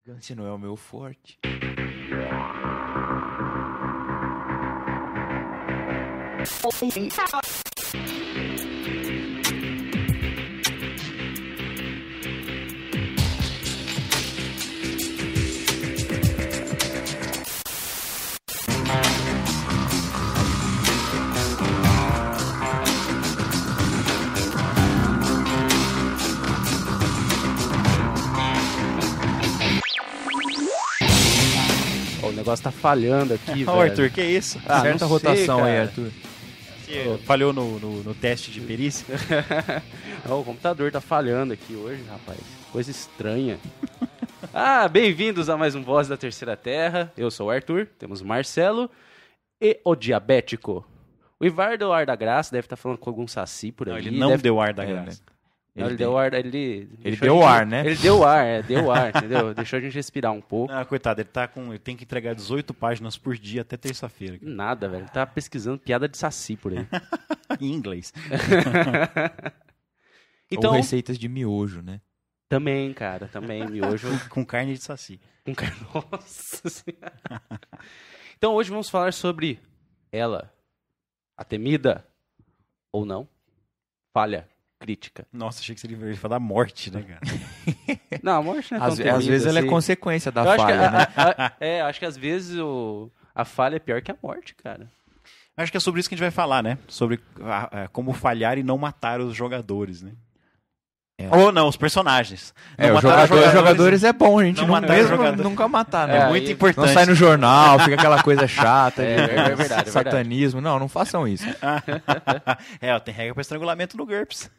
Gance não é o meu forte. O negócio tá falhando aqui, velho. Ô, Arthur, que isso? Certa não rotação sei, aí, cara. Arthur. Você falhou no teste de perícia? O computador tá falhando aqui hoje, rapaz. Coisa estranha. Bem-vindos a mais um Voz da Terceira Terra. Eu sou o Arthur, temos o Marcelo e o Diabético. O Ivar deu ar da graça, deve estar falando com algum saci por aí. Não, ele não deu ar da É, graça. Não, ele deu ar, Ele deixou deu a gente- ar, né? Ele deu ar, entendeu? Deixou a gente respirar um pouco. Ah, coitado, ele tem que entregar 18 páginas por dia até terça-feira. Nada, velho. Ele tá pesquisando piada de saci por aí. Em inglês. Então, Ou receitas de miojo, né? também, cara, miojo Com carne de saci. com carne. Nossa Senhora. Então, hoje vamos falar sobre ela, a temida, ou não, falha crítica. Nossa, achei que você ia falar da morte, né, cara? Não, a morte não é tão Às temida vezes ela é assim. consequência da Eu acho falha, né? acho que às vezes a falha é pior que a morte, cara. Acho que é sobre isso que a gente vai falar, né? Sobre como falhar e não matar os jogadores, né? É. Ou não, os personagens. É, Não os matar jogadores é bom, a gente não não matar os mesmo jogadores. nunca matar, É né? muito aí- importante. Não sai no jornal, fica aquela coisa chata de É verdade. satanismo. Não façam isso. Tem regra para estrangulamento no GURPS.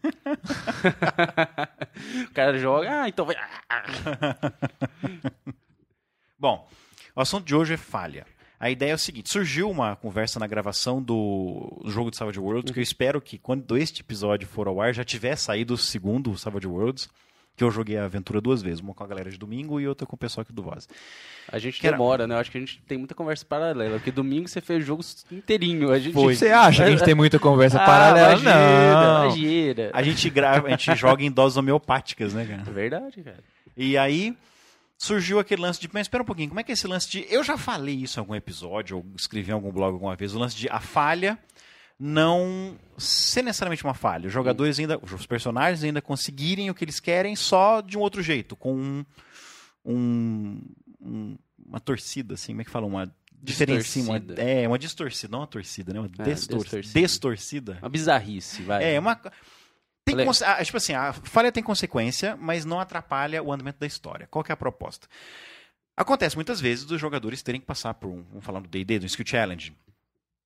O cara joga, então vai. Bom, o assunto de hoje é falha. A ideia é o seguinte, surgiu uma conversa na gravação do jogo de Savage Worlds, que eu espero que quando este episódio for ao ar já tiver saído o segundo Savage Worlds, que eu joguei a aventura 2 vezes, uma com a galera de domingo e outra com o pessoal aqui do Voz. A gente Que era- demora, né? Eu acho que a gente tem muita conversa paralela. Porque domingo você fez o jogo inteirinho. A gente... Você acha que a gente tem muita conversa paralela? Não. Imagina. A gente joga em doses homeopáticas, né, cara? É verdade, cara. E aí surgiu aquele lance de, mas espera um pouquinho, como é que é esse lance de, eu já falei isso em algum episódio, ou escrevi em algum blog alguma vez, o lance de a falha não ser necessariamente uma falha. Os jogadores ainda, os personagens ainda conseguirem o que eles querem só de um outro jeito, com uma torcida, assim, como é que fala? Uma diferença, uma distorcida, não uma torcida, né? Uma distorcida. Uma bizarrice, vai. É, uma... Tem Falei. tipo assim, a falha tem consequência, mas não atrapalha o andamento da história. Qual que é a proposta? Acontece muitas vezes dos jogadores terem que passar por vamos falar do D&D, do Skill Challenge,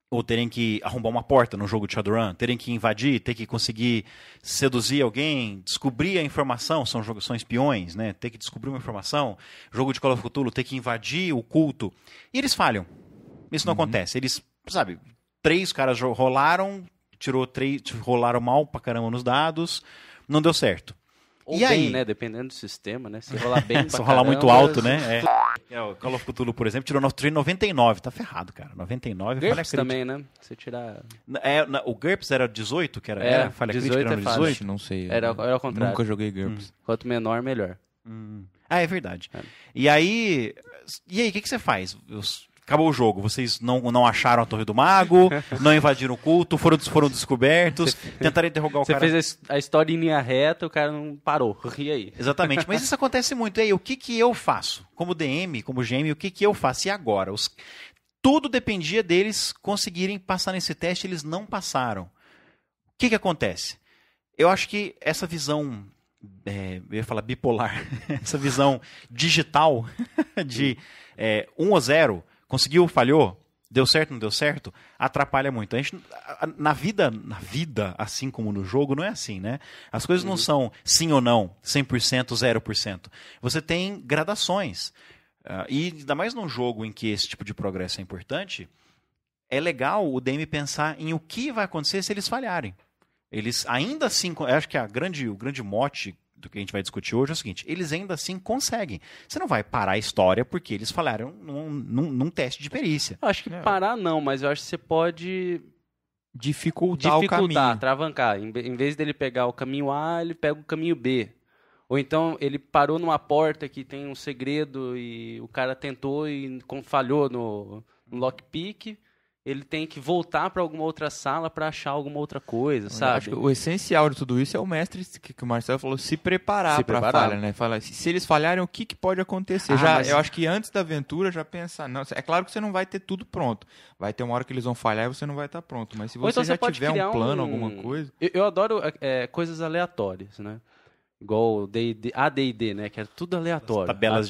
ou terem que arrombar uma porta num jogo de Shadowrun, terem que invadir, ter que conseguir seduzir alguém, descobrir a informação, são espiões, né? Ter que descobrir uma informação, jogo de Call of Cthulhu, ter que invadir o culto. E eles falham. Isso não acontece. Eles, 3 caras rolaram, rolaram mal pra caramba nos dados, não deu certo. Ou E bem, aí? né? Dependendo do sistema, né? Se rolar bem Se pra rolar muito caramba, alto, né? O Call of Cthulhu, por exemplo, tirou 99. Tá ferrado, cara. 99 falha GURPS crítica. também, né? Você tirar... O GURPS era 18, que era É, falha 18 crítica, era é falha. 18? Não sei. Era ao contrário. Nunca joguei GURPS. Quanto menor, melhor. É verdade. É. E aí, o que você faz? Acabou o jogo, vocês não acharam a Torre do Mago, não invadiram o culto, foram descobertos, tentaram interrogar o Você cara. fez a história em linha reta, o cara não parou. E aí? Exatamente, mas isso acontece muito. E aí, o que eu faço? Como DM, como GM, o que eu faço? E agora? Tudo dependia deles conseguirem passar nesse teste, eles não passaram. O que acontece? Eu acho que essa visão, eu ia falar bipolar, essa visão digital de 1 ou 0, conseguiu, falhou, deu certo, não deu certo, atrapalha muito. A gente, na vida, assim como no jogo, não é assim, né? As coisas não são sim ou não, 100%, 0%. Você tem gradações. E ainda mais num jogo em que esse tipo de progresso é importante, é legal o DM pensar em o que vai acontecer se eles falharem. Eles ainda assim, eu acho que o grande mote do que a gente vai discutir hoje é o seguinte, eles ainda assim conseguem. Você não vai parar a história porque eles falharam num teste de perícia. Eu acho que parar não, mas eu acho que você pode Dificultar o caminho. travancar. Em vez dele pegar o caminho A, ele pega o caminho B. Ou então ele parou numa porta que tem um segredo e o cara tentou e falhou no lockpick. Ele tem que voltar para alguma outra sala para achar alguma outra coisa, Eu sabe? acho que o essencial de tudo isso é o mestre, que o Marcelo falou, se preparar Se para a preparar. falha, né? Falar, se eles falharem, o que pode acontecer? Mas- Eu acho que antes da aventura já pensar, não, é claro que você não vai ter tudo pronto. Vai ter uma hora que eles vão falhar e você não vai estar pronto. Mas se Ou então você já pode tiver criar um plano, alguma coisa... Eu adoro coisas aleatórias, né? Igual AD&D, né? Que é tudo aleatório. As tabelas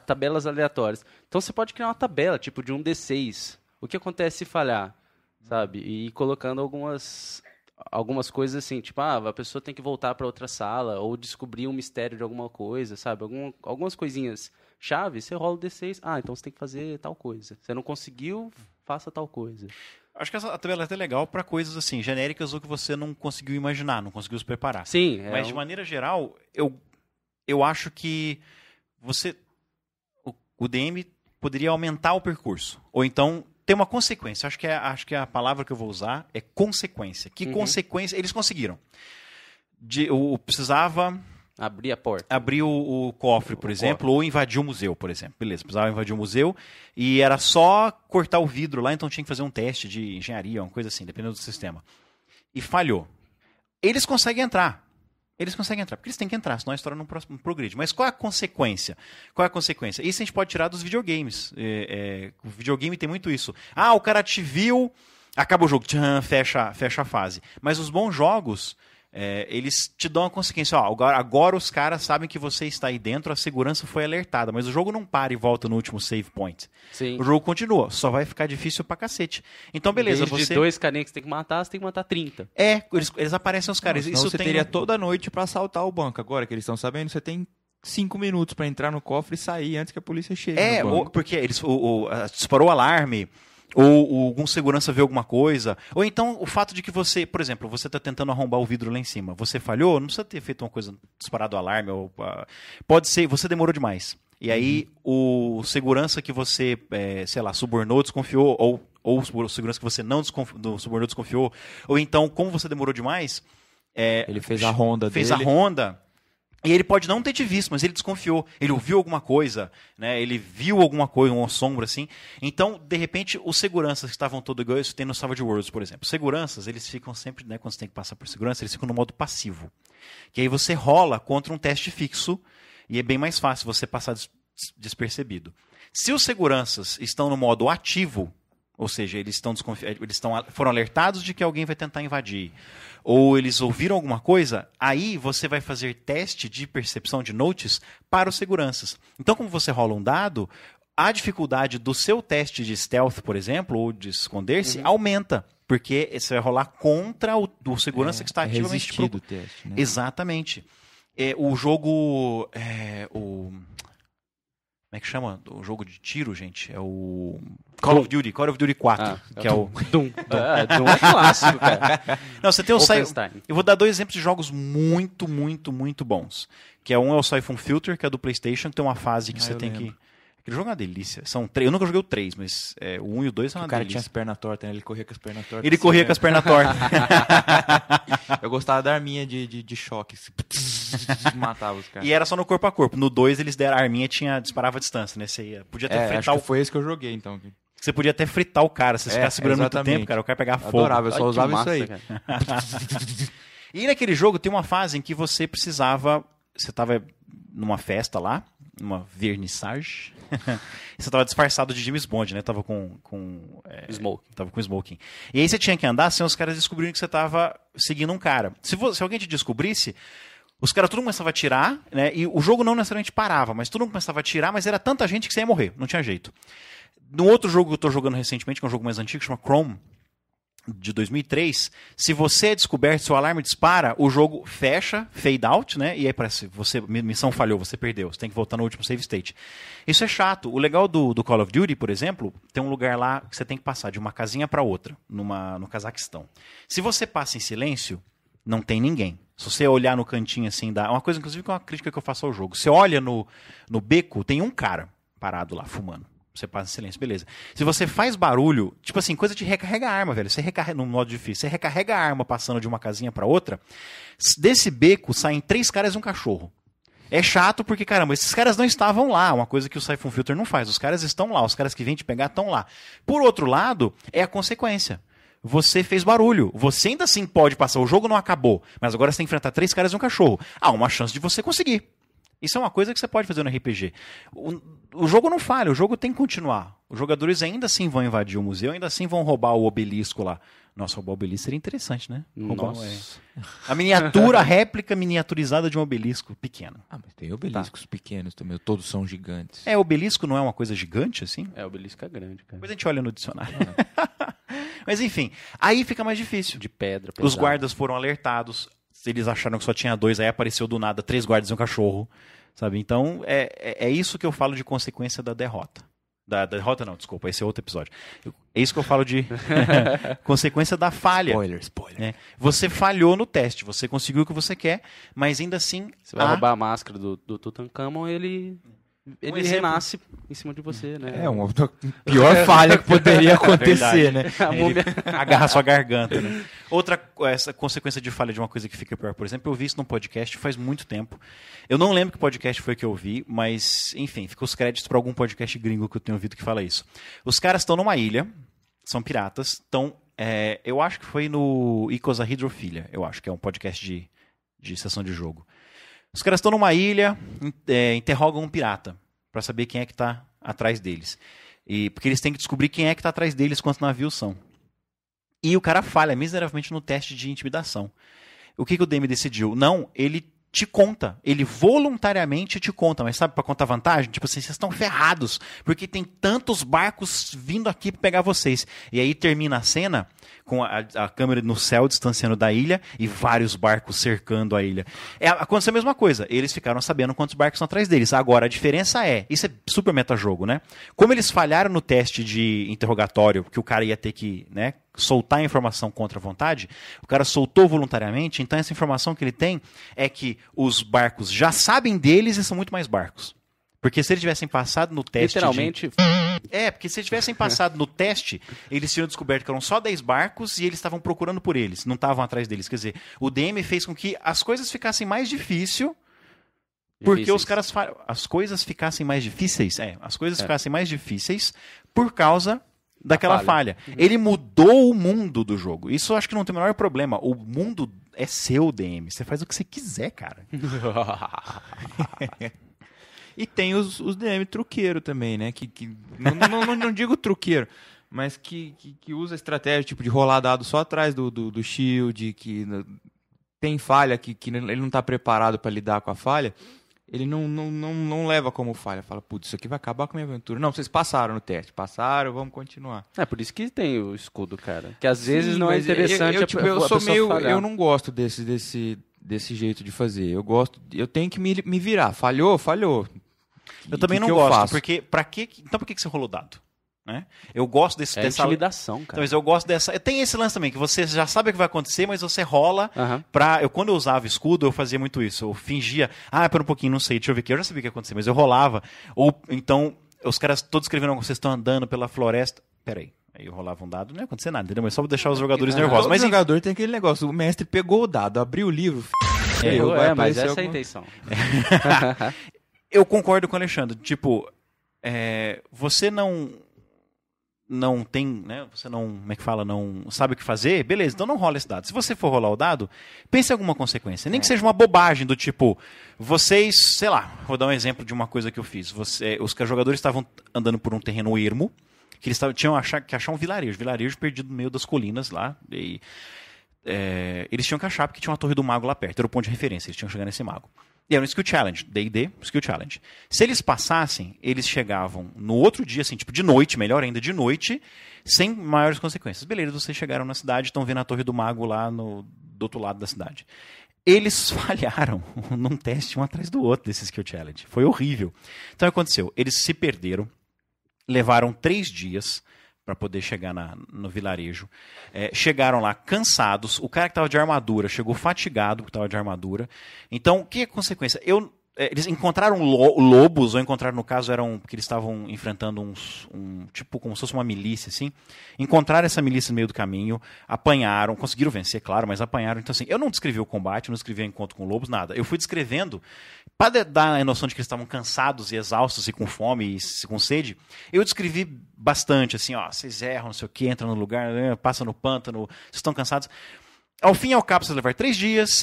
tabelas aleatórias. Então você pode criar uma tabela, tipo de um D6. O que acontece se falhar, sabe? E ir colocando algumas coisas assim, tipo, a pessoa tem que voltar para outra sala ou descobrir um mistério de alguma coisa, sabe? Algumas coisinhas chave, você rola o D6, então você tem que fazer tal coisa. Você não conseguiu, faça tal coisa. Acho que a tabela é até legal para coisas assim, genéricas ou que você não conseguiu imaginar, não conseguiu se preparar. Sim. Mas de maneira geral, eu acho que o DM poderia aumentar o percurso. Ou então ter uma consequência. Acho que a palavra que eu vou usar é consequência. Que consequência? Eles conseguiram. Precisava Abrir a porta. abrir o cofre, por exemplo, ou invadir o museu, por exemplo. Beleza, precisava invadir o museu e era só cortar o vidro lá, então tinha que fazer um teste de engenharia, uma coisa assim, dependendo do sistema. E falhou. Eles conseguem entrar. Porque eles têm que entrar, senão a história não progride. Mas qual é a consequência? Isso a gente pode tirar dos videogames. O videogame tem muito isso. O cara te viu, acaba o jogo, tchan, fecha a fase. Mas os bons jogos, eles te dão a consequência. Agora os caras sabem que você está aí dentro, a segurança foi alertada. Mas o jogo não para e volta no último save point. Sim. O jogo continua, só vai ficar difícil pra cacete. Então, beleza, De 2 carinhas que você tem que matar, você tem que matar 30. Eles aparecem os caras. Senão você teria toda noite para assaltar o banco. Agora que eles estão sabendo, você tem 5 minutos para entrar no cofre e sair antes que a polícia chegue no banco. Porque disparou o alarme, ou algum segurança vê alguma coisa, ou então o fato de que você, por exemplo, você está tentando arrombar o vidro lá em cima, você falhou, não precisa ter feito uma coisa, disparado o alarme, pode ser, você demorou demais. E aí o segurança que você, subornou, desconfiou, ou o segurança que você não subornou, desconfiou, ou então, como você demorou demais... Ele fez a ronda fez dele. a ronda. E ele pode não ter te visto, mas ele desconfiou. Ele ouviu alguma coisa, né? Ele viu alguma coisa, uma sombra assim. Então, de repente, os seguranças que estavam todos igual, isso tem no Savage Worlds, por exemplo. Seguranças, eles ficam sempre, né, quando você tem que passar por segurança, eles ficam no modo passivo. Que aí você rola contra um teste fixo e é bem mais fácil você passar despercebido. Se os seguranças estão no modo ativo, ou seja, eles foram alertados de que alguém vai tentar invadir, ou eles ouviram alguma coisa, aí você vai fazer teste de percepção de notes para os seguranças. Então, como você rola um dado, a dificuldade do seu teste de stealth, por exemplo, ou de esconder-se, aumenta. Porque você vai rolar contra o segurança que está ativamente... resistido o teste, né? Exatamente. O jogo... Como é que chama? O jogo de tiro, gente? É o Call of Duty 4, que é o... Doom. Doom é clássico, cara. Não, você tem o Wolfenstein. Eu vou dar 2 exemplos de jogos muito, muito, muito bons. Que é o Siphon Filter, que é do PlayStation, que tem uma fase que você tem que... Aquele jogo é uma delícia. São 3. Eu nunca joguei o 3, mas o 1 e o 2 são uma delícia. O cara tinha as pernas tortas, né? Ele corria com as pernas tortas. Ele corria com as pernas tortas. Eu gostava da arminha de choque. Matava os caras. E era só no corpo a corpo. No 2 eles deram a arminha, disparava a distância, né? Você podia até fritar acho que foi esse que eu joguei, então. Você podia até fritar o cara, se você ficar segurando muito tempo, cara, o cara pegar fogo. Adorava, eu só usava isso aí. E naquele jogo tem uma fase em que você precisava... Você estava numa festa lá, numa vernissage. Você estava disfarçado de James Bond, né? Tava com Smoking. Tava com smoking. E aí você tinha que andar sem os caras descobrirem que você estava seguindo um cara. Se alguém te descobrisse, os caras todo mundo começava a atirar, né? E o jogo não necessariamente parava, mas todo mundo começava a atirar, mas era tanta gente que você ia morrer, não tinha jeito. No outro jogo que eu estou jogando recentemente, que é um jogo mais antigo, chama Chrome, de 2003, se você é descoberto, seu alarme dispara, o jogo fecha, fade out, né? E aí parece, missão falhou, você perdeu, você tem que voltar no último save state. Isso é chato. O legal do Call of Duty, por exemplo, tem um lugar lá que você tem que passar de uma casinha para outra, no Cazaquistão. Se você passa em silêncio, não tem ninguém. Se você olhar no cantinho assim, uma coisa, inclusive, que é uma crítica que eu faço ao jogo. Você olha no beco, tem um cara parado lá, fumando. Você passa em silêncio, beleza. Se você faz barulho, tipo assim, coisa de recarrega a arma, velho. Você recarrega, no modo difícil, você recarrega a arma passando de uma casinha pra outra, desse beco saem 3 caras e um cachorro. É chato porque, caramba, esses caras não estavam lá, uma coisa que o Siphon Filter não faz. Os caras estão lá, os caras que vêm te pegar estão lá. Por outro lado, é a consequência. Você fez barulho, você ainda assim pode passar, o jogo não acabou, mas agora você tem que enfrentar 3 caras e um cachorro. Há uma chance de você conseguir. Isso é uma coisa que você pode fazer no RPG. O jogo não falha, o jogo tem que continuar. Os jogadores ainda assim vão invadir o museu, ainda assim vão roubar o obelisco lá. Nossa, roubar o obelisco seria interessante, né? Nossa. A miniatura, a réplica miniaturizada de um obelisco pequeno. Ah, mas tem obeliscos pequenos também, todos são gigantes. Obelisco não é uma coisa gigante assim? O obelisco é grande, cara. Depois a gente olha no dicionário. Mas enfim, aí fica mais difícil. De pedra, pesado. Os guardas foram alertados, eles acharam que só tinha 2, aí apareceu do nada 3 guardas e um cachorro, sabe? Então, é isso que eu falo de consequência da derrota. Da derrota não, desculpa, esse é outro episódio. É isso que eu falo de consequência da falha. Spoiler. Você falhou no teste, você conseguiu o que você quer, mas ainda assim... Você vai roubar a máscara do Tutankhamon, ele renasce em cima de você, né? É uma pior falha que poderia acontecer, né? Ele agarra sua garganta, né? Outra essa consequência de falha de uma coisa que fica pior, por exemplo, eu vi isso num podcast faz muito tempo. Eu não lembro que podcast foi que eu vi, mas, enfim, fica os créditos para algum podcast gringo que eu tenho ouvido que fala isso. Os caras estão numa ilha, são piratas, estão... eu acho que foi no Icosahedrofilia, eu acho que é um podcast de sessão de jogo. Os caras estão numa ilha, interrogam um pirata para saber quem é que está atrás deles. Porque eles têm que descobrir quem é que está atrás deles, quantos navios são. E o cara falha miseravelmente no teste de intimidação. O que o DM decidiu? Não, ele te conta. Ele voluntariamente te conta. Mas sabe, para contar vantagem? Tipo assim, vocês estão ferrados, porque tem tantos barcos vindo aqui para pegar vocês. E aí termina a cena com a câmera no céu distanciando da ilha e vários barcos cercando a ilha. Aconteceu a mesma coisa. Eles ficaram sabendo quantos barcos estão atrás deles. Agora, a diferença isso é super metajogo, né? Como eles falharam no teste de interrogatório, que o cara ia ter que, né, soltar a informação contra a vontade, o cara soltou voluntariamente, então essa informação que ele tem é que os barcos já sabem deles e são muito mais barcos. Porque se eles tivessem passado no teste... Literalmente... porque se eles tivessem passado no teste, eles tinham descoberto que eram só 10 barcos e eles estavam procurando por eles, não estavam atrás deles. Quer dizer, o DM fez com que as coisas ficassem mais difíceis, porque os caras... As coisas ficassem mais difíceis? As coisas ficassem mais difíceis por causa daquela falha. Ele mudou o mundo do jogo. Isso eu acho que não tem o menor problema. O mundo é seu, DM. Você faz o que você quiser, cara. E tem os DM truqueiro também, né? Não digo truqueiro, mas que usa estratégia tipo de rolar dado só atrás do shield, que tem falha, que ele não está preparado para lidar com a falha. Ele não leva como falha. Fala, putz, isso aqui vai acabar com a minha aventura. Não, vocês passaram no teste. Passaram, vamos continuar. É por isso que tem o escudo, cara. Que às vezes não é interessante eu sou meio... Falhar. Eu não gosto desse jeito de fazer. Eu tenho que me virar. Falhou. Eu também não gosto, porque então por que você rolou dado? Né? Eu gosto dessa intimidação, cara. Então, eu gosto dessa. Tem esse lance também, que você já sabe o que vai acontecer, mas você rola pra. Quando eu usava escudo, eu fazia muito isso. Eu fingia, pera um pouquinho, não sei, deixa eu ver aqui. Eu já sabia o que ia acontecer, mas eu rolava. Ou então, os caras todos escrevendo, vocês estão andando pela floresta. Peraí. Aí eu rolava um dado, não ia acontecer nada, entendeu? Mas só pra deixar os jogadores nervosos. Mas o jogador tem aquele negócio, o mestre pegou o dado, abriu o livro. Mas essa é a intenção. Eu concordo com o Alexandre. Tipo, você não tem, né? Você não, como é que fala, não sabe o que fazer, beleza, então não rola esse dado. Se você for rolar o dado, pense em alguma consequência. Nem que seja uma bobagem do tipo, vocês, sei lá, vou dar um exemplo de uma coisa que eu fiz. Os jogadores estavam andando por um terreno ermo, que eles tinham que achar um vilarejo perdido no meio das colinas lá, e eles tinham que achar porque tinha uma torre do mago lá perto, era o ponto de referência, eles tinham que chegar nesse mago. E era um Skill Challenge, D&D, Skill Challenge. Se eles passassem, eles chegavam no outro dia, assim, tipo de noite, melhor ainda, de noite, sem maiores consequências. Beleza, vocês chegaram na cidade, estão vendo a Torre do Mago lá do outro lado da cidade. Eles falharam num teste um atrás do outro desse Skill Challenge. Foi horrível. Então o que aconteceu? Eles se perderam, levaram 3 dias para poder chegar no vilarejo. Chegaram lá cansados. O cara que estava de armadura chegou fatigado porque estava de armadura. Então, o que é a consequência? Eles encontraram lobos, ou encontraram, no caso, porque eles estavam enfrentando tipo, como se fosse uma milícia, assim. Encontraram essa milícia no meio do caminho, apanharam, conseguiram vencer, claro, mas apanharam. Então, assim, eu não descrevi o combate, não descrevi o encontro com lobos, nada. Eu fui descrevendo, para dar a noção de que eles estavam cansados e exaustos e com fome e com sede, eu descrevi bastante, assim, ó, vocês erram, não sei o que, entram no lugar, passam no pântano, vocês estão cansados. Ao fim e ao cabo, vocês levaram 3 dias,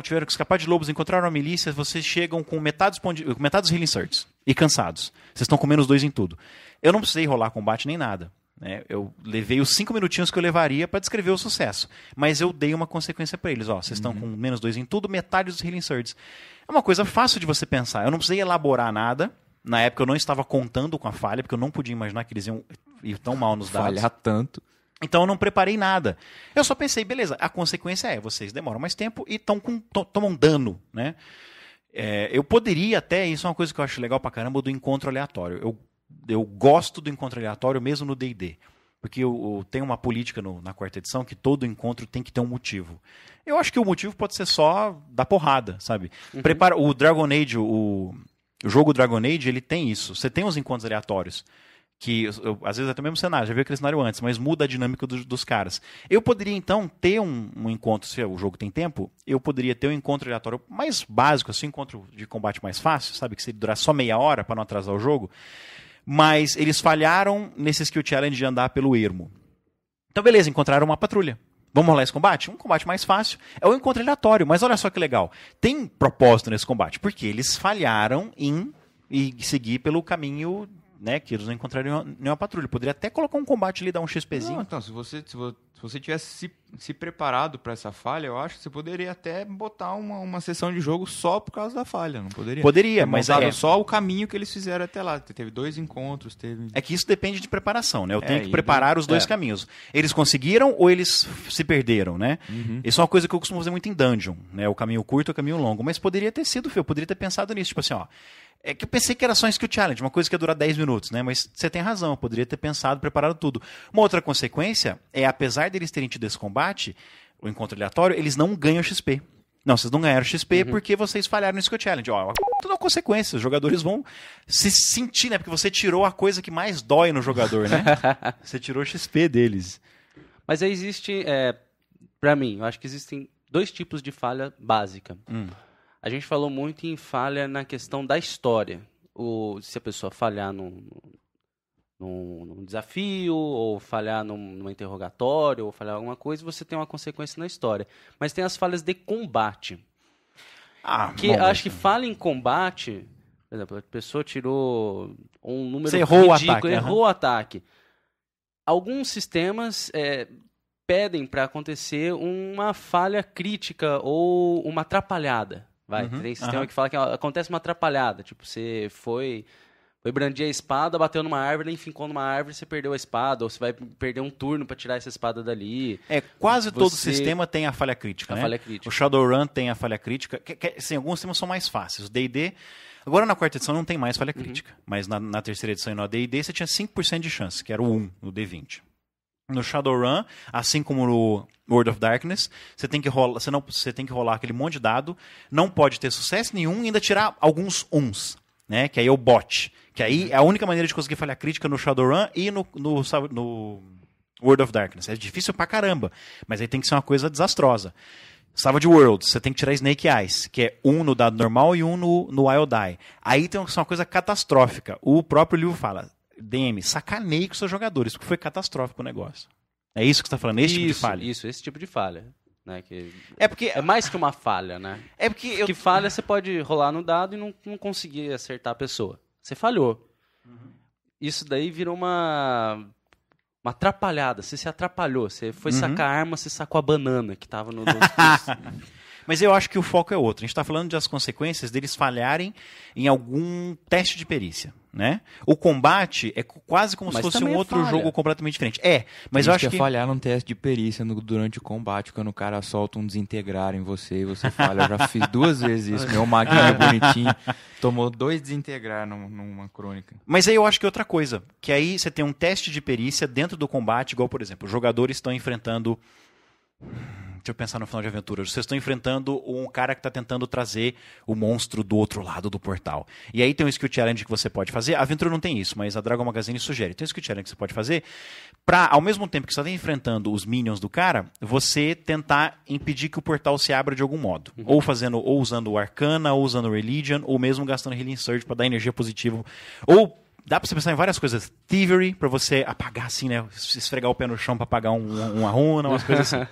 tiveram que escapar de lobos, encontraram a milícia, vocês chegam com metade dos healing surts e cansados. Vocês estão com -2 em tudo. Eu não precisei rolar combate nem nada. Né? Eu levei os 5 minutinhos que eu levaria para descrever o sucesso. Mas eu dei uma consequência para eles. Ó, vocês estão com -2 em tudo, metade dos healing surts. É uma coisa fácil de você pensar. Eu não precisei elaborar nada. Na época eu não estava contando com a falha, porque eu não podia imaginar que eles iam ir tão mal nos dados. Falhar tanto. Então eu não preparei nada. Eu só pensei, beleza, a consequência vocês demoram mais tempo e tomam dano, né? Eu poderia até, isso é uma coisa que eu acho legal pra caramba, do encontro aleatório. Eu gosto do encontro aleatório mesmo no D&D. Porque eu tenho uma política na 4ª edição que todo encontro tem que ter um motivo. Eu acho que o motivo pode ser só dar porrada, sabe? O Dragon Age, o jogo Dragon Age, ele tem isso. Você tem os encontros aleatórios. Que às vezes é até o mesmo cenário, já viu aquele cenário antes, mas muda a dinâmica dos caras. Eu poderia então ter um encontro, se o jogo tem tempo, eu poderia ter um encontro aleatório mais básico, assim, um encontro de combate mais fácil, sabe, que se durar só meia hora para não atrasar o jogo, mas eles falharam nesse skill challenge de andar pelo ermo. Então beleza, encontraram uma patrulha. Vamos rolar esse combate? Um combate mais fácil. É um encontro aleatório, mas olha só que legal. Tem propósito nesse combate, porque eles falharam em seguir pelo caminho, né, que eles não encontrariam nenhuma patrulha. Poderia até colocar um combate ali, dar um XPzinho. Não, então, se você tivesse se preparado para essa falha, eu acho que você poderia até botar uma sessão de jogo só por causa da falha, não poderia? Poderia, mas só o caminho que eles fizeram até lá. Teve 2 encontros, teve... É que isso depende de preparação, né? Eu tenho que preparar os 2 caminhos. Eles conseguiram ou eles se perderam, né? Isso é uma coisa que eu costumo fazer muito em Dungeon, né? O caminho curto e o caminho longo. Mas poderia ter sido, eu poderia ter pensado nisso. Tipo assim, ó... É que eu pensei que era só um skill challenge, uma coisa que ia durar 10 minutos, né? Mas você tem razão, eu poderia ter pensado, preparado tudo. Uma outra consequência é, apesar deles terem tido esse combate, o encontro aleatório, eles não ganham XP. Não, vocês não ganharam XP porque vocês falharam no skill challenge. Ó, tudo é uma consequência, os jogadores vão se sentir, né? Porque você tirou a coisa que mais dói no jogador, né? Você tirou o XP deles. Mas aí existe, pra mim, eu acho que existem 2 tipos de falha básica. A gente falou muito em falha na questão da história. Se a pessoa falhar num desafio, ou falhar num interrogatório, ou falhar alguma coisa, você tem uma consequência na história. Mas tem as falhas de combate. Acho que falha em combate, por exemplo, a pessoa tirou um número você errou ridículo, errou o ataque. Alguns sistemas pedem para acontecer uma falha crítica ou uma atrapalhada. Tem sistema que fala que acontece uma atrapalhada. Tipo, você foi brandir a espada, bateu numa árvore, enfincou numa árvore, você perdeu a espada, ou você vai perder um turno para tirar essa espada dali. Quase todo sistema tem a falha crítica, né? Falha crítica. O Shadowrun tem a falha crítica. Assim, alguns sistemas são mais fáceis. O D&D... Agora na 4ª edição não tem mais falha crítica. Mas na 3ª edição e no D&D você tinha 5% de chance, que era o 1 no D20. No Shadowrun, assim como no World of Darkness, você tem que rolar aquele monte de dado, não pode ter sucesso nenhum e ainda tirar alguns uns, né? Que aí é o bot. Que aí é a única maneira de conseguir falha crítica no Shadowrun e no World of Darkness. É difícil pra caramba, mas aí tem que ser uma coisa desastrosa. Savage Worlds, você tem que tirar Snake Eyes, que é um no dado normal e um no Wild Eye. Aí tem uma coisa catastrófica. O próprio livro fala... DM, sacaneie com seus jogadores, porque foi catastrófico o negócio. É isso que você está falando, esse tipo de falha? Isso, esse tipo de falha. Né, porque é mais que uma falha, né? Que falha você pode rolar no dado e não conseguir acertar a pessoa. Você falhou. Isso daí virou uma atrapalhada. Você se atrapalhou. Você foi sacar a arma, você sacou a banana que estava no... Mas eu acho que o foco é outro. A gente está falando das consequências deles falharem em algum teste de perícia, né? O combate é quase como se fosse um outro jogo completamente diferente. Mas eu acho que... falhar num teste de perícia durante o combate, quando o cara solta um desintegrar em você e você falha. Eu já fiz 2 vezes isso. Meu máquina bonitinho tomou 2 desintegrar numa crônica. Mas aí eu acho que é outra coisa. Que aí você tem um teste de perícia dentro do combate, igual, por exemplo, os jogadores estão enfrentando... Deixa eu pensar no final de aventura. Vocês estão enfrentando um cara que está tentando trazer o monstro do outro lado do portal. E aí tem um skill challenge que você pode fazer. A aventura não tem isso, mas a Dragon Magazine sugere. Tem um skill challenge que você pode fazer para, ao mesmo tempo que você está enfrentando os minions do cara, você tentar impedir que o portal se abra de algum modo. Ou usando o Arcana, ou usando o Religion, ou mesmo gastando Healing Surge para dar energia positiva. Ou dá pra você pensar em várias coisas. Thievery, pra você apagar assim, né? Esfregar o pé no chão pra apagar uma runa, umas coisas assim.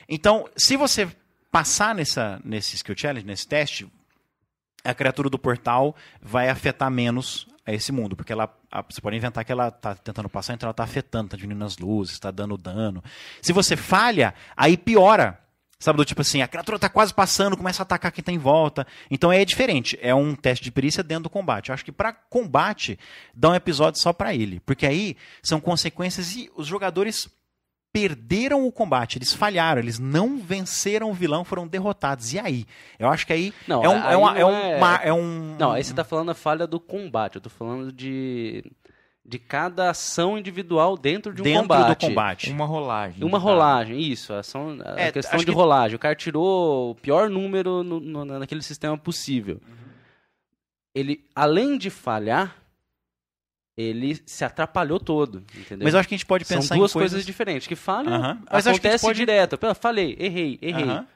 Então, se você passar nesse skill challenge, nesse teste, a criatura do portal vai afetar menos esse mundo. Porque você pode inventar que ela tá tentando passar, então ela tá afetando, tá diminuindo as luzes, tá dando dano. Se você falha, aí piora. Sabe, do tipo assim, a criatura tá quase passando, começa a atacar quem tá em volta. Então é diferente, é um teste de perícia dentro do combate. Eu acho que pra combate, dá um episódio só pra ele. Porque aí são consequências e os jogadores perderam o combate, eles falharam, eles não venceram o vilão, foram derrotados. E aí? Eu acho que aí Não, Não, aí você tá falando a falha do combate, eu tô falando de cada ação individual dentro de um combate. Dentro do combate. Uma rolagem. Uma rolagem, isso. A questão de rolagem. O cara tirou o pior número naquele sistema possível. Ele, além de falhar, ele se atrapalhou todo, entendeu? Mas eu acho que a gente pode pensar São duas coisas diferentes. Que falha, Mas acho que a gente acontece pode... direto. Falei, errei.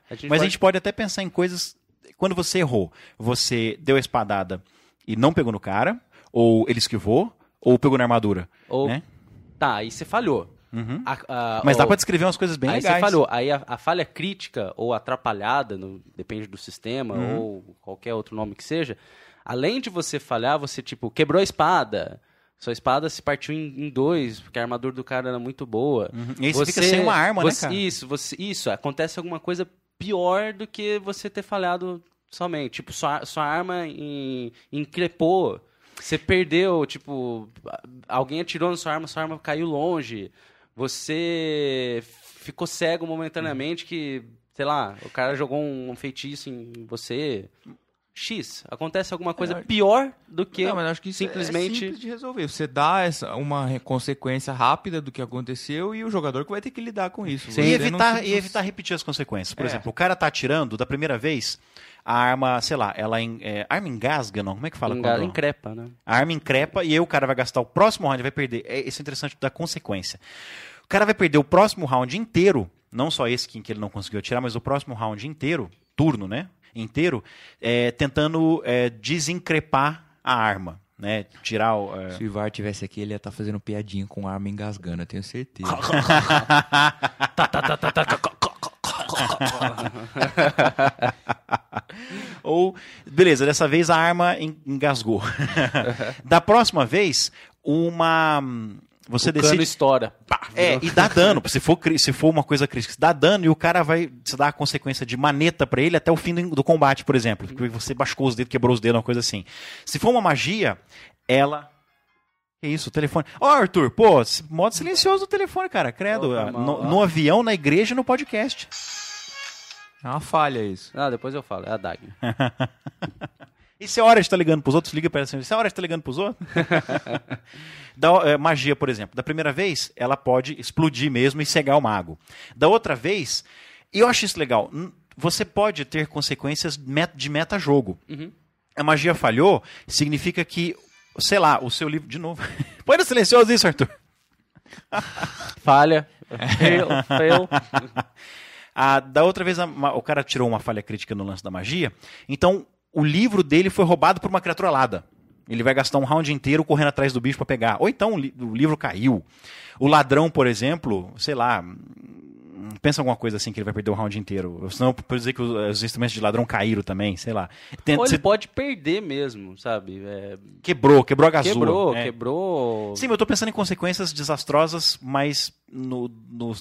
A gente pode até pensar em coisas... Quando você errou, você deu a espadada e não pegou no cara, ou ele esquivou, ou pegou na armadura. Né? Tá, aí você falhou. Mas dá pra descrever umas coisas bem aí legais. Aí você falhou. Aí a falha crítica ou atrapalhada, depende do sistema, ou qualquer outro nome que seja, além de você falhar, você tipo quebrou a espada. Sua espada se partiu em dois, porque a armadura do cara era muito boa. E aí você fica sem uma arma, né, cara? Isso. Acontece alguma coisa pior do que você ter falhado somente. Tipo, sua arma encrepou. Você perdeu, tipo, alguém atirou na sua arma caiu longe. Você ficou cego momentaneamente que, sei lá, o cara jogou um feitiço em você. X. Acontece alguma coisa pior do que mas acho que isso simplesmente... é simples de resolver. Você dá uma consequência rápida do que aconteceu e o jogador que vai ter que lidar com isso. Sim. E evitar repetir as consequências. Por exemplo, o cara tá atirando da primeira vez, a arma, sei lá, arma engasga, não? Como é que fala? Encrepa, né? A arma encrepa e aí o cara vai gastar o próximo round, vai perder. Isso é interessante da consequência. O cara vai perder o próximo round inteiro, não só esse que ele não conseguiu atirar, mas o próximo round inteiro, turno, né? Inteiro, tentando desencrepar a arma, né? Tirar o... Se o Ivar tivesse aqui, ele ia estar fazendo piadinha com a arma engasgando, eu tenho certeza. Ou, beleza, dessa vez a arma engasgou. Da próxima vez, você o decide... cano estoura. E dá dano. Se for uma coisa crítica, dá dano e o cara vai se dar a consequência de maneta pra ele até o fim do combate, por exemplo. Porque você machucou os dedos, quebrou os dedos, uma coisa assim. Se for uma magia, ela... Que isso, o telefone... Arthur, pô, modo silencioso do telefone, cara. Credo. No avião, na igreja e no podcast. É uma falha isso. Depois eu falo. É a Dagny. E se é hora de estar ligando pros outros, liga para ela assim, se é hora de estar ligando pros outros? Magia, por exemplo. Da primeira vez, ela pode explodir mesmo e cegar o mago. Da outra vez, e eu acho isso legal, você pode ter consequências de metajogo. A magia falhou, significa que, sei lá, o seu livro... De novo. Põe no silencioso isso, Arthur. Falha. Fail. Da outra vez, o cara tirou uma falha crítica no lance da magia, então... O livro dele foi roubado por uma criatura alada. Ele vai gastar um round inteiro correndo atrás do bicho para pegar. Ou então o livro caiu. O ladrão, por exemplo, sei lá, pensa alguma coisa assim que ele vai perder o round inteiro. Senão pode dizer que os instrumentos de ladrão caíram também, sei lá. Ou ele pode perder mesmo, sabe? Quebrou a gazula. Quebrou. Sim, mas eu tô pensando em consequências desastrosas, mas no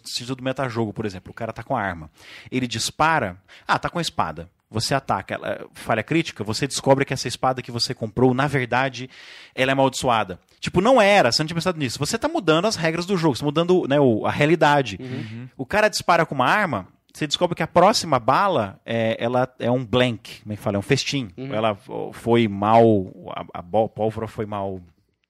sentido do metajogo, por exemplo. O cara tá com a arma. Ele dispara. Tá com a espada. Você ataca, falha crítica, você descobre que essa espada que você comprou, na verdade, ela é amaldiçoada. Tipo, não era, você não tinha pensado nisso. Você está mudando as regras do jogo, você está mudando, né, a realidade. O cara dispara com uma arma, você descobre que a próxima bala, ela é um blank, como é que fala? É um festim. Ela foi mal, a pólvora foi mal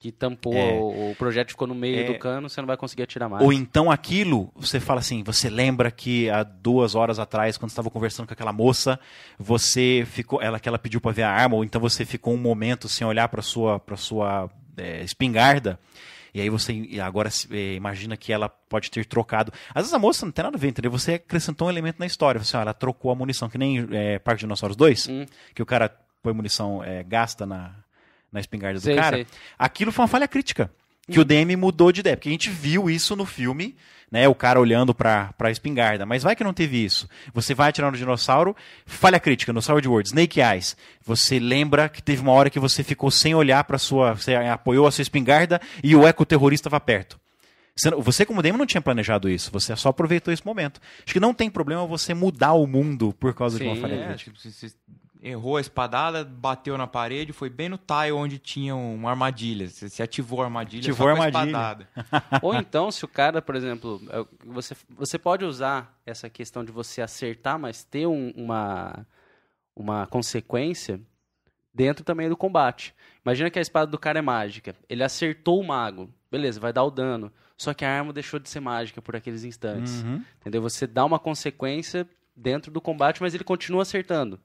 que tampou, o projétil ficou no meio do cano, você não vai conseguir atirar mais. Ou então aquilo, você fala assim, você lembra que há 2 horas atrás, quando você estava conversando com aquela moça, você ficou, que ela pediu para ver a arma, ou então você ficou um momento sem olhar para sua espingarda, e aí você agora imagina que ela pode ter trocado. Às vezes a moça não tem nada a ver, entendeu? Você acrescentou um elemento na história. Você, ela trocou a munição, que nem Parque de Dinossauros 2, que o cara põe munição gasta na espingarda do cara. Sei. Aquilo foi uma falha crítica. Que o DM mudou de ideia. Porque a gente viu isso no filme, né? O cara olhando pra espingarda. Mas vai que não teve isso. Você vai atirar no dinossauro, falha crítica, no Sword World, Snake Eyes. Você lembra que teve uma hora que você ficou sem olhar pra sua... Você apoiou a sua espingarda e o ecoterrorista estava perto. Você, como DM, não tinha planejado isso. Você só aproveitou esse momento. Acho que não tem problema você mudar o mundo por causa de uma falha crítica. Tipo, você errou a espadada, bateu na parede, foi bem no tile onde tinha uma armadilha. Você ativou a armadilha, ativou só a com a armadilha. espadada. Ou então, se o cara, por exemplo, você pode usar essa questão de você acertar, mas ter uma consequência dentro também do combate. Imagina que a espada do cara é mágica. Ele acertou o mago. Beleza, vai dar o dano. Só que a arma deixou de ser mágica por aqueles instantes. Entendeu? Você dá uma consequência dentro do combate, mas ele continua acertando.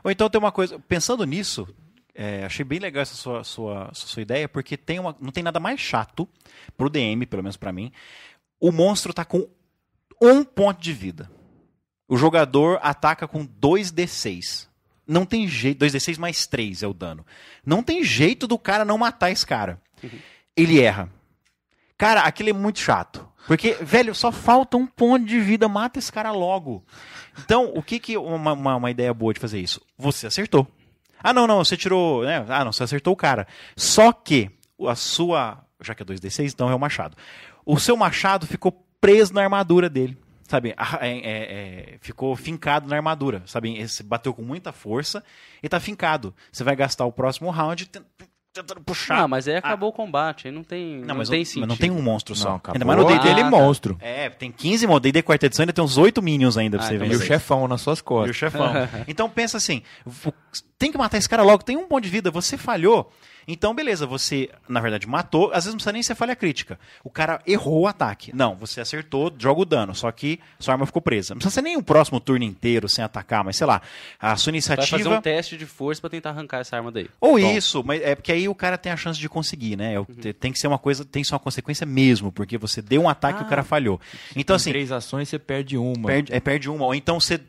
Ou então tem uma coisa, pensando nisso, achei bem legal essa sua ideia, porque não tem nada mais chato pro DM, pelo menos pra mim. O monstro tá com 1 ponto de vida. O jogador ataca com 2d6. Não tem jeito, 2d6 mais 3 é o dano. Não tem jeito do cara não matar esse cara. Ele erra. Cara, aquilo é muito chato. Porque, velho, só falta 1 ponto de vida, mata esse cara logo. Então, o que uma ideia boa de fazer isso? Você acertou. Ah, não, você tirou... Né? Ah, não, você acertou o cara. Só que a sua... Já que é 2d6, então é o machado. O seu machado ficou preso na armadura dele. Sabe? Ficou fincado na armadura. Sabe? Você bateu com muita força e tá fincado. Você vai gastar o próximo round tentando puxar. Ah, mas aí acabou o combate, aí não tem sentido. Mas não tem um monstro só. Acabou. Ainda mais no D&D Aquele monstro. tem 15 monstros. D&D quarta edição ainda tem uns 8 minions ainda pra você então ver. E o chefão nas suas E o costas. chefão. Então pensa assim, tem que matar esse cara logo, tem 1 ponto de vida, você falhou. Então, beleza, você, na verdade, matou, às vezes não precisa nem ser falha crítica. O cara errou o ataque. Não, você acertou, joga o dano, só que sua arma ficou presa. Não precisa ser nem o próximo turno inteiro sem atacar, mas sei lá, a sua iniciativa... Vai fazer um teste de força pra tentar arrancar essa arma daí. Ou isso, mas é porque aí o cara tem a chance de conseguir, né? Tem que ser uma coisa, tem que ser uma consequência mesmo, porque você deu um ataque e o cara falhou. Então, assim... 3 ações você perde uma. Perde uma. Ou então você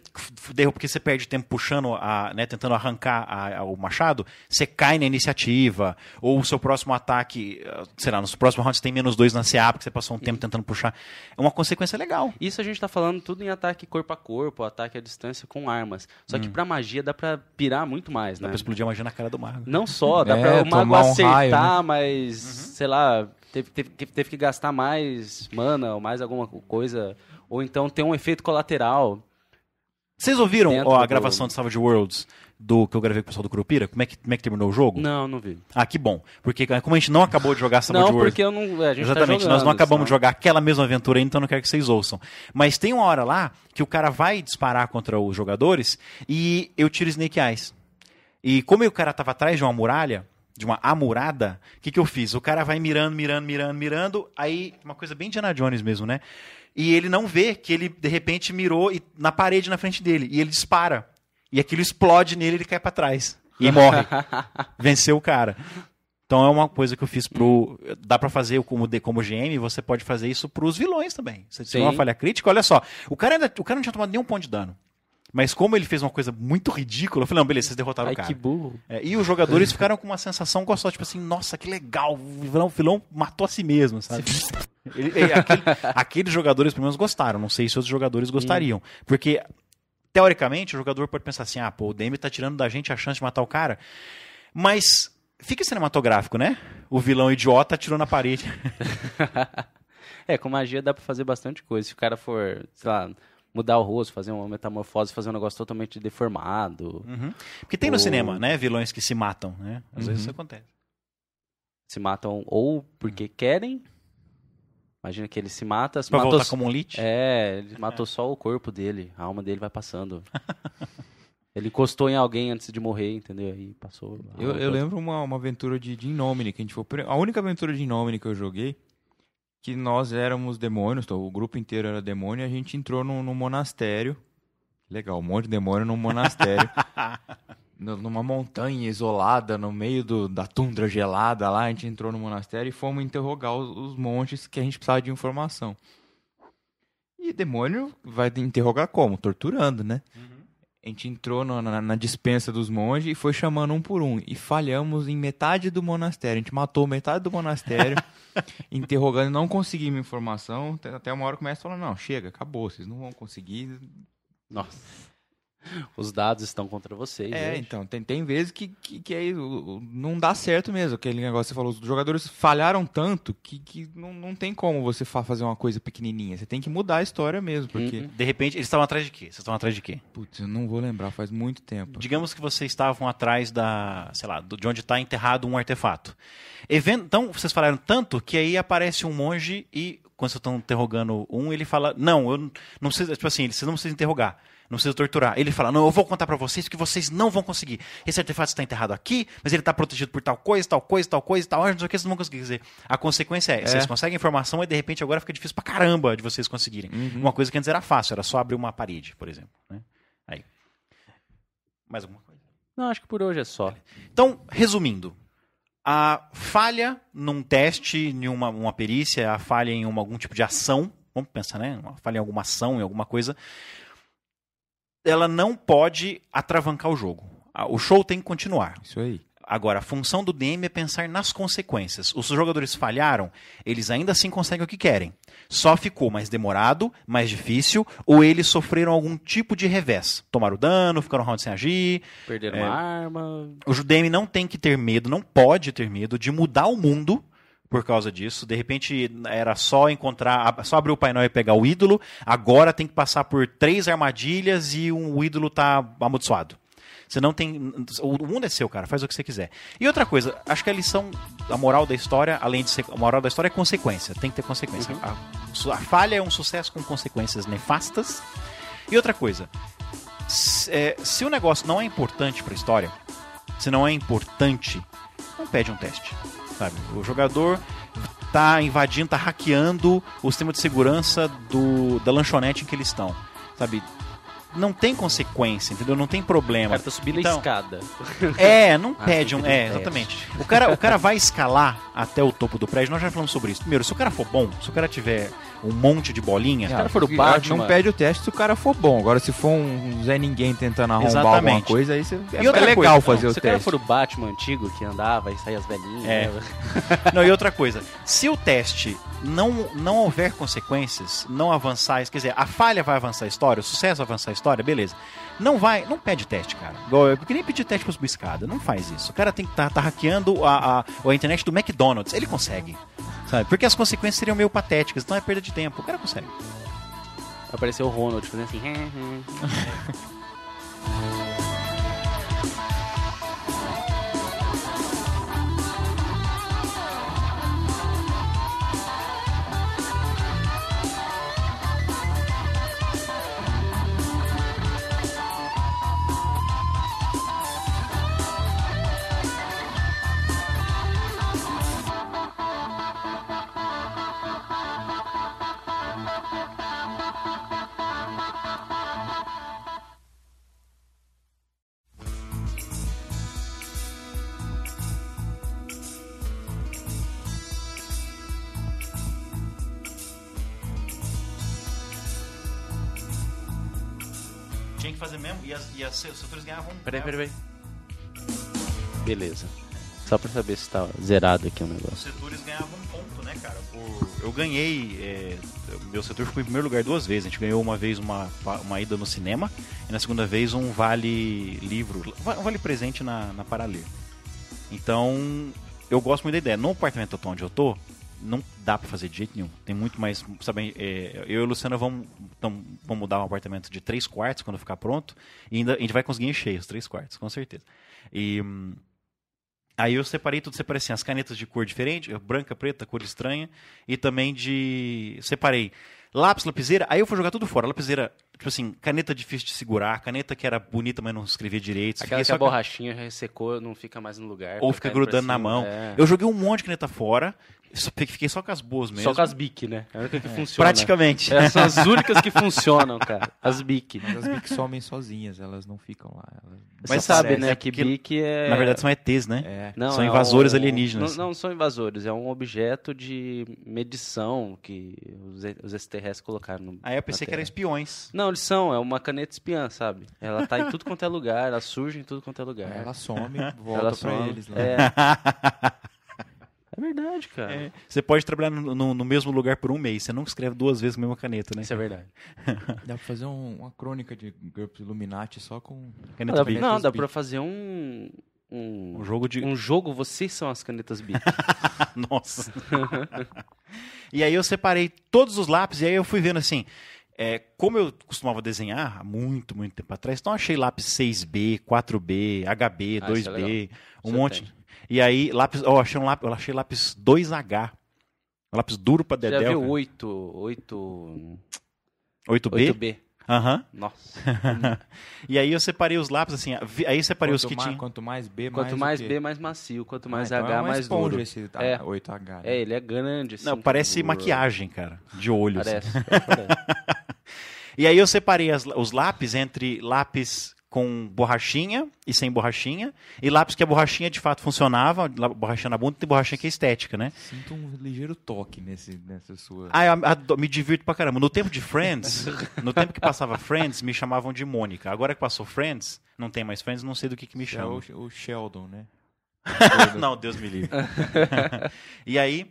porque você perde tempo puxando, tentando arrancar o machado, você cai na iniciativa. Ou o seu próximo ataque, sei lá, nos próximos rounds você tem -2 na CA, porque você passou um tempo tentando puxar. É uma consequência legal. Isso a gente tá falando tudo em ataque corpo a corpo, ataque à distância com armas. Só que pra magia dá pra pirar muito mais, né? Dá pra explodir a magia na cara do mago. Não só, dá pra o mago tomar um acertar, raio, né? mas, sei lá, teve que gastar mais mana ou mais alguma coisa. Ou então ter um efeito colateral. Vocês ouviram Dentro a do- gravação de Savage Worlds que eu gravei com o pessoal do Curupira? Como é que terminou o jogo? Não vi. Ah, que bom. Porque como a gente não acabou de jogar Savage Não, Worlds... porque eu não, a gente Exatamente, tá jogando, nós não acabamos senão- de jogar aquela mesma aventura ainda, então eu não quero que vocês ouçam. Mas tem uma hora lá que o cara vai disparar contra os jogadores e eu tiro Snake Eyes. E como o cara tava atrás de uma muralha, de uma amurada, o que eu fiz? O cara vai mirando, aí uma coisa bem Indiana Jones mesmo, né? E ele não vê que ele, de repente, mirou na parede na frente dele, e ele dispara. E aquilo explode nele e ele cai pra trás. E morre. Venceu o cara. Então é uma coisa que eu fiz dá pra fazer como GM, você pode fazer isso pros vilões também. Você tem uma falha crítica, olha só. O cara não tinha tomado nenhum ponto de dano. Mas como ele fez uma coisa muito ridícula, eu falei, não, beleza, vocês derrotaram Ai, o cara. que burro. E os jogadores ficaram com uma sensação gostosa, tipo assim, nossa, que legal, o vilão matou a si mesmo, sabe? Aqueles jogadores, pelo menos, gostaram. Não sei se outros jogadores gostariam. Porque, teoricamente, o jogador pode pensar assim, o DM tá tirando da gente a chance de matar o cara. Mas fica cinematográfico, né? O vilão idiota atirou na parede. Com magia dá pra fazer bastante coisa. Se o cara for, sei lá, mudar o rosto, fazer uma metamorfose, fazer um negócio totalmente deformado. Porque tem no cinema, né? Vilões que se matam, né? Às vezes isso acontece. Se matam ou porque querem. Imagina que ele se mata... Pra voltar como um lich? Ele matou só o corpo dele. A alma dele vai passando. Ele encostou em alguém antes de morrer, entendeu? Aí passou. Eu lembro uma aventura de Innomine, que a gente foi. A única aventura de Innomine que eu joguei, que nós éramos demônios, então, o grupo inteiro era demônio, e a gente entrou num monastério. Legal, um monte de demônio num monastério. Numa montanha isolada, no meio da tundra gelada lá, a gente entrou no monastério e fomos interrogar os monges que a gente precisava de informação. E demônio vai interrogar como? Torturando, né? A gente entrou na dispensa dos monges e foi chamando um por um. E falhamos em metade do monastério. A gente matou metade do monastério, interrogando e não conseguimos informação. Até uma hora começa a falar, não, chega, acabou, vocês não vão conseguir. Nossa. Os dados estão contra vocês. É, hoje. então, tem vezes que aí não dá certo mesmo. Aquele negócio que você falou, os jogadores falharam tanto que não tem como você fazer uma coisa pequenininha. Você tem que mudar a história mesmo, porque... De repente, eles estavam atrás de quê? Vocês estavam atrás de quê? Putz, eu não vou lembrar, faz muito tempo. Digamos que vocês estavam atrás de onde está enterrado um artefato. Então, vocês falaram tanto que aí aparece um monge e, quando vocês estão interrogando ele fala, não, eu não preciso, tipo assim, vocês não precisam interrogar. Não precisa torturar. Ele fala, não, eu vou contar pra vocês que vocês não vão conseguir. Esse artefato está enterrado aqui, mas ele está protegido por tal coisa, tal coisa, tal coisa, tal coisa, não sei o que, vocês não vão conseguir. Quer dizer, a consequência vocês conseguem informação e de repente agora fica difícil pra caramba de vocês conseguirem. Uma coisa que antes era fácil, era só abrir uma parede, por exemplo. Né? Aí. Mais alguma coisa? Não, acho que por hoje é só. Então, resumindo, a falha num teste, em uma perícia, a falha em algum tipo de ação, vamos pensar, né? Uma falha em alguma ação, em alguma coisa, ela não pode atravancar o jogo. O show tem que continuar. Isso aí. Agora, a função do DM é pensar nas consequências. Os jogadores falharam, eles ainda assim conseguem o que querem. Só ficou mais demorado, mais difícil, ou eles sofreram algum tipo de revés. Tomaram dano, ficaram round sem agir. Perderam uma arma. O DM não tem que ter medo, não pode ter medo de mudar o mundo por causa disso. De repente era só só abrir o painel e pegar o ídolo. Agora tem que passar por 3 armadilhas e o ídolo tá amaldiçoado. Você não tem... O mundo é seu, cara. Faz o que você quiser. E outra coisa, acho que a moral da história, além de ser... A moral da história é consequência. Tem que ter consequência. A falha é um sucesso com consequências nefastas. E outra coisa, se o negócio não é importante pra história, se não é importante, não pede um teste. Sabe? O jogador tá invadindo, tá hackeando o sistema de segurança da lanchonete em que eles estão. Sabe? Não tem consequência, entendeu? Não tem problema. O cara tá subindo a escada. Não pede um... exatamente. O cara vai escalar até o topo do prédio. Nós já falamos sobre isso. Primeiro, se o cara for bom, se o cara tiver um monte de bolinha... Se o cara for o Batman... Não pede o teste se o cara for bom. Agora, se for um Zé Ninguém tentando arrombar alguma coisa, aí é legal fazer o teste. Se o cara for o Batman antigo, que andava e saía as velhinhas... Não, e outra coisa. Se o teste não houver consequências, não avançar... Quer dizer, a falha vai avançar a história, o sucesso vai avançar a história, beleza. Não pede teste, cara. Porque nem pedir teste pra subir escada. Não faz isso. O cara tem que tá hackeando a internet do McDonald's. Ele consegue. Sabe? Porque as consequências seriam meio patéticas. Então é perda de tempo. O cara consegue. Apareceu o Ronald fazendo assim... Tinha que fazer mesmo. E os setores ganhavam... Peraí. Beleza. Só pra saber se tá zerado aqui o negócio. Os setores ganhavam um ponto, né, cara? Eu ganhei... meu setor ficou em primeiro lugar 2 vezes. A gente ganhou uma vez uma ida no cinema e na segunda vez um vale livro, um vale presente na Paraler. Então, eu gosto muito da ideia. No apartamento onde eu tô, não dá pra fazer de jeito nenhum. Tem muito mais... Sabe, eu e a Luciana vamos mudar um apartamento de 3 quartos quando ficar pronto. E ainda a gente vai conseguir encher os 3 quartos, com certeza. E aí eu separei assim, as canetas de cor diferente, branca, preta, cor estranha. E também separei lápis, lapiseira. Aí eu fui jogar tudo fora. Lapiseira tipo assim, caneta difícil de segurar, caneta que era bonita, mas não escrevia direito. Aquela que Fiquei a borrachinha já ressecou, não fica mais no lugar. Ou tá fica caindo pra grudando na cima. mão. É. Eu joguei um monte de caneta fora, fiquei só com as boas mesmo. Só com as Bic, né? É a única que funciona. Praticamente. Essas são as únicas que funcionam, cara. As Bic. Mas as Bic somem sozinhas, elas não ficam lá. Você Mas sabe, parece, né, é que porque, Bic é... Na verdade são ETs, né? É. Não, são é invasores alienígenas. Não são invasores, é um objeto de medição que os extraterrestres colocaram no Aí eu pensei que eram espiões. Não, eles são, é uma caneta espiã, sabe? Ela tá em tudo quanto é lugar, ela surge em tudo quanto é lugar. Ela some, volta Ela pra some. eles lá. É verdade, cara. É. Você pode trabalhar no mesmo lugar por um mês. Você nunca escreve 2 vezes com a mesma caneta, né? Isso é verdade. Dá pra fazer uma crônica de grupos Illuminati só com... Caneta Bic. Não, dá Bic. pra fazer um jogo de... um jogo, vocês são as canetas Bic. Nossa. E aí eu separei todos os lápis e aí eu fui vendo assim... como eu costumava desenhar há muito, muito tempo atrás, então eu achei lápis 6B, 4B, HB, Ah, isso é 2B, legal. um Isso monte. tem. E aí, lápis, eu achei lápis 2H. Lápis duro pra Você dedéu. já viu cara. 8B? 8B? Aham. Nossa. E aí eu separei os lápis assim, aí eu separei os que tinham. Quanto mais B, Quanto mais mais o quê? B, mais macio. Quanto mais então H, é uma mais esponja duro. esse É. 8H. né? É, ele é grande. Assim, Não, parece tipo, maquiagem, cara, de olho. assim. Parece. E aí eu separei os lápis entre lápis com borrachinha e sem borrachinha, e lápis que a borrachinha de fato funcionava, borrachinha na bunda, e tem borrachinha que é estética, né? Sinto um ligeiro toque nessa sua... Ah, eu me divirto pra caramba. No tempo de Friends, no tempo que passava Friends, me chamavam de Mônica. Agora que passou Friends, não tem mais Friends, não sei do que me é chamam. o Sheldon, né? Não, Deus me livre. E aí,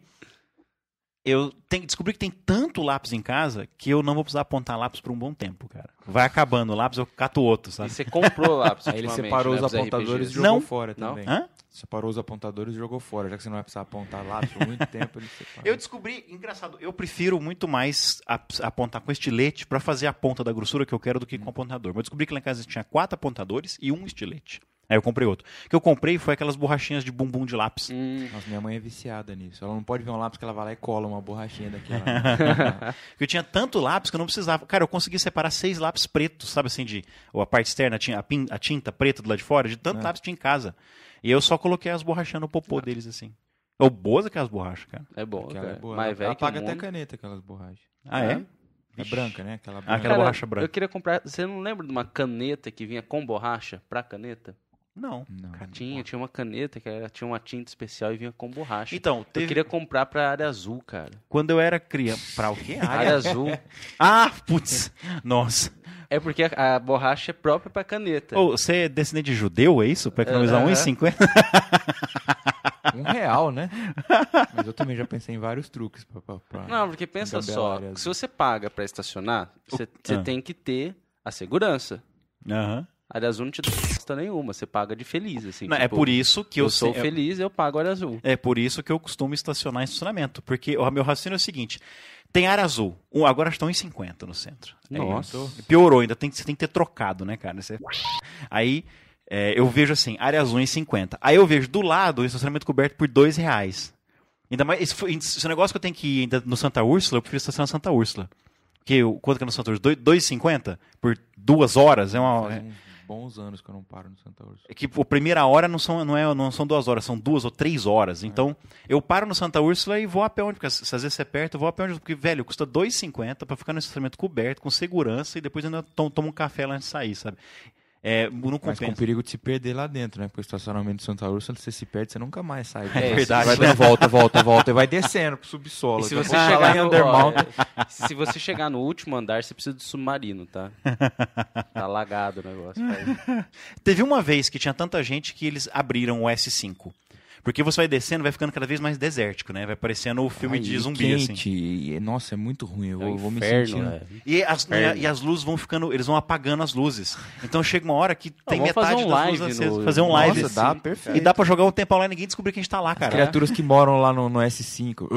eu descobri que tem tanto lápis em casa que eu não vou precisar apontar lápis por um bom tempo, cara. Vai acabando o lápis, eu cato outro, E sabe? você comprou lápis Aí ele ultimamente, separou né, os pros apontadores e RPGs. jogou Não. fora Não? também. Hã? Separou os apontadores e jogou fora. Já que você não vai precisar apontar lápis por muito tempo, ele separa. Eu descobri, engraçado, eu prefiro muito mais apontar com estilete pra fazer a ponta da grossura que eu quero do que com apontador. Mas eu descobri que lá em casa tinha 4 apontadores e um estilete. Aí eu comprei outro. O que eu comprei foi aquelas borrachinhas de bumbum de lápis. Nossa, minha mãe é viciada nisso. Ela não pode ver um lápis que ela vai lá e cola uma borrachinha daquela. Porque eu tinha tanto lápis que eu não precisava. Cara, eu consegui separar 6 lápis pretos, sabe assim, ou a parte externa tinha a tinta preta do lado de fora, de tanto lápis que tinha em casa. E eu só coloquei as borrachinhas no popô deles, assim. Ou boas aquelas borrachas, cara. É bom, Aquela cara. é boa. Mais velho Ela que o paga até mundo. caneta, aquelas borrachas. Ah, é? É branca, né? Aquela Ah, branca. aquela borracha branca. Eu queria comprar... Você não lembra de uma caneta que vinha com borracha pra caneta? Não. Não. Cara, Tinha uma caneta que tinha uma tinta especial e vinha com borracha. Então, Eu queria comprar pra área azul, cara. quando eu era criança... Pra o quê? Área azul. Ah, putz. Nossa. É porque a borracha é própria pra caneta. Ô, você é descendente de judeu, é isso? Pra economizar Aham. 1,50? R$1, né? Mas eu também já pensei em vários truques pra... Não, porque pensa Gambela só, área azul. se você paga pra estacionar, você Ah. tem que ter a segurança. Aham. A área azul não te dá bosta nenhuma, você paga de feliz, assim. Não, é tipo, por isso que eu sou se- feliz, eu pago a área azul. É por isso que eu costumo estacionar em estacionamento. Porque o meu raciocínio é o seguinte: tem área azul, agora estão em 50 no centro. Nossa. Piorou ainda, você tem que ter trocado, né, cara? Aí eu vejo assim, área azul em 50. Aí eu vejo do lado o estacionamento coberto por R$2. Ainda mais, esse negócio que eu tenho que ir ainda no Santa Úrsula, eu prefiro estacionar no Santa Úrsula. Porque quanto que é no Santa Úrsula? R$2,50 por 2 horas? É uma. Faz uns bons anos que eu não paro no Santa Úrsula. É que a primeira hora não são 2 horas, são 2 ou 3 horas. Então, eu paro no Santa Úrsula e vou a pé onde, porque se às vezes é perto, eu vou a pé onde, porque, velho, custa R$2,50 pra ficar no estacionamento coberto, com segurança, e depois ainda tomo um café lá antes de sair, sabe? Não Mas com compensa. perigo de se perder lá dentro, né? Porque o estacionamento de Santa Úrsula, você se perde, você nunca mais sai. É verdade. Vai dando volta e vai descendo pro subsolo. E se Daqui a você pouco tá lá chegar em no, Undermountain. se você chegar no último andar, você precisa de submarino, tá? Tá lagado o negócio. Cara. Teve uma vez que tinha tanta gente que eles abriram o S5. Porque você vai descendo, vai ficando cada vez mais desértico, né? Vai parecendo o filme Ai, de e zumbi, quente, assim. e, nossa, é muito ruim. Eu É um vou me inferno, sentindo. né? E as luzes vão ficando, eles vão apagando as luzes. Então chega uma hora que tem vamos fazer metade um das live luzes acesas. no- Fazer um live. Nossa, dá, assim. perfeito. E dá pra jogar um tempo lá e ninguém descobrir que a gente tá lá, cara. Criaturas que moram lá no S5.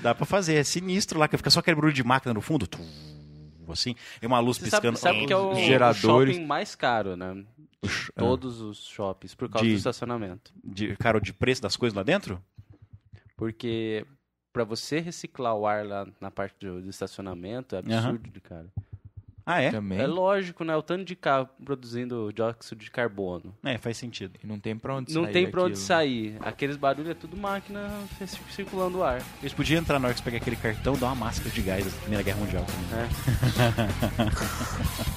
Dá pra fazer, é sinistro lá, que fica só aquele barulho de máquina no fundo. Assim, e uma luz Você piscando. sabe que é o Geradores. shopping mais caro, né? De todos os shoppings, por causa De- do estacionamento. Cara, de preço das coisas lá dentro? Porque pra você reciclar o ar lá na parte do estacionamento, é absurdo, cara. Ah, é? Também. É lógico, né? O tanto de carro produzindo dióxido de carbono. É, faz sentido. E não tem pra onde Não sair tem pra onde aquilo. sair. Aqueles barulhos é tudo máquina circulando o ar. Eles podiam entrar na hora que você pegar aquele cartão e dar uma máscara de gás da Primeira Guerra Mundial também. É.